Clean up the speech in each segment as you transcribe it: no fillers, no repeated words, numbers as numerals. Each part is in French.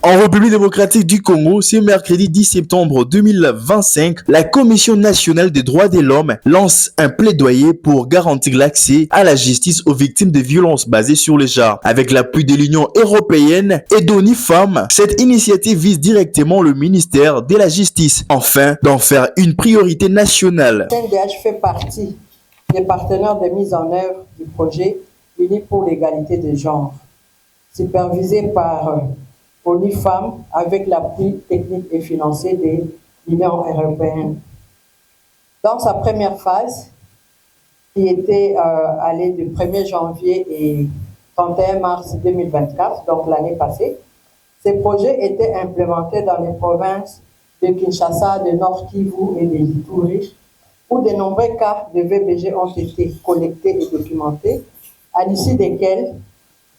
En République démocratique du Congo, ce mercredi 10 septembre 2025, la Commission nationale des droits de l'homme lance un plaidoyer pour garantir l'accès à la justice aux victimes de violences basées sur le genre. Avec l'appui de l'Union européenne et d'ONU Femmes, cette initiative vise directement le ministère de la Justice, afin d'en faire une priorité nationale. Le CNDH fait partie des partenaires de mise en œuvre du projet Unis pour l'égalité des genres, supervisé par ONU Femmes avec l'appui technique et financier de l'Union européenne. Dans sa première phase, qui était allée du 1er janvier et 31 mars 2024, donc l'année passée, ces projets étaient implémentés dans les provinces de Kinshasa, de Nord Kivu et de Ituri, où de nombreux cas de VBG ont été collectés et documentés, à l'issue desquels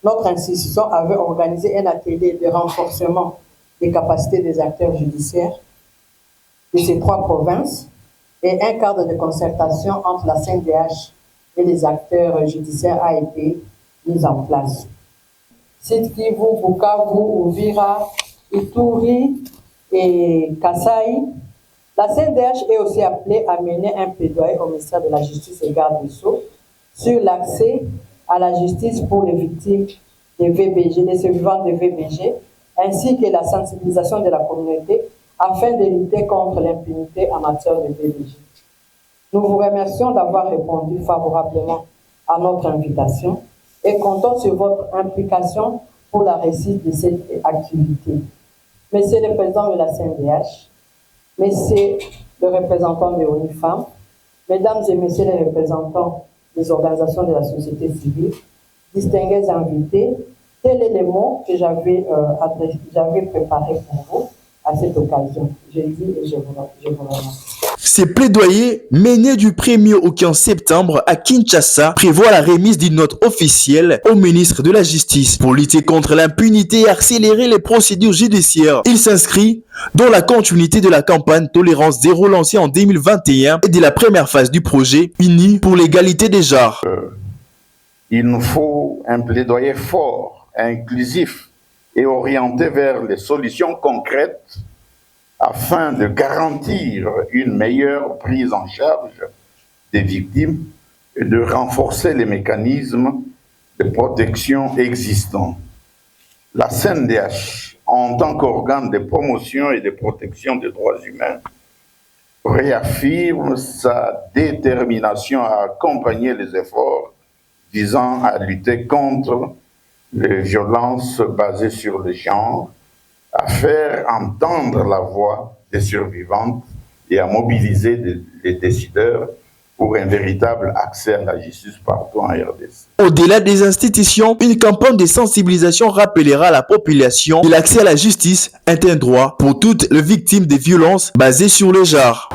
notre institution avait organisé un atelier de renforcement des capacités des acteurs judiciaires de ces trois provinces et un cadre de concertation entre la CNDH et les acteurs judiciaires a été mis en place. Sud Kivu, Bukavu, Uvira, Ituri et Kasai, la CNDH est aussi appelée à mener un plaidoyer au ministère de la Justice et garde des Sceaux sur l'accès à la justice pour les victimes des VBG, des survivants de VBG, ainsi que la sensibilisation de la communauté afin de lutter contre l'impunité en matière de VBG. Nous vous remercions d'avoir répondu favorablement à notre invitation et comptons sur votre implication pour la réussite de cette activité. Monsieur le Président de la CNDH, Monsieur le représentant de ONU Femmes, Mesdames et Messieurs les représentants des organisations de la société civile, distingués invités, tel est le mot que j'avais préparé pour vous à cette occasion. Je dis et je vous remercie. Ces plaidoyers, menés du 1er au 15 septembre à Kinshasa, prévoient la remise d'une note officielle au ministre de la Justice pour lutter contre l'impunité et accélérer les procédures judiciaires. Il s'inscrit dans la continuité de la campagne Tolérance Zéro lancée en 2021 et de la première phase du projet Unis pour l'égalité des genres. Il nous faut un plaidoyer fort, inclusif et orienté vers les solutions concrètes afin de garantir une meilleure prise en charge des victimes et de renforcer les mécanismes de protection existants. La CNDH, en tant qu'organe de promotion et de protection des droits humains, réaffirme sa détermination à accompagner les efforts visant à lutter contre les violences basées sur le genre, à faire entendre la voix des survivantes et à mobiliser les décideurs pour un véritable accès à la justice partout en RDC. Au-delà des institutions, une campagne de sensibilisation rappellera à la population que l'accès à la justice est un droit pour toutes les victimes des violences basées sur le genre.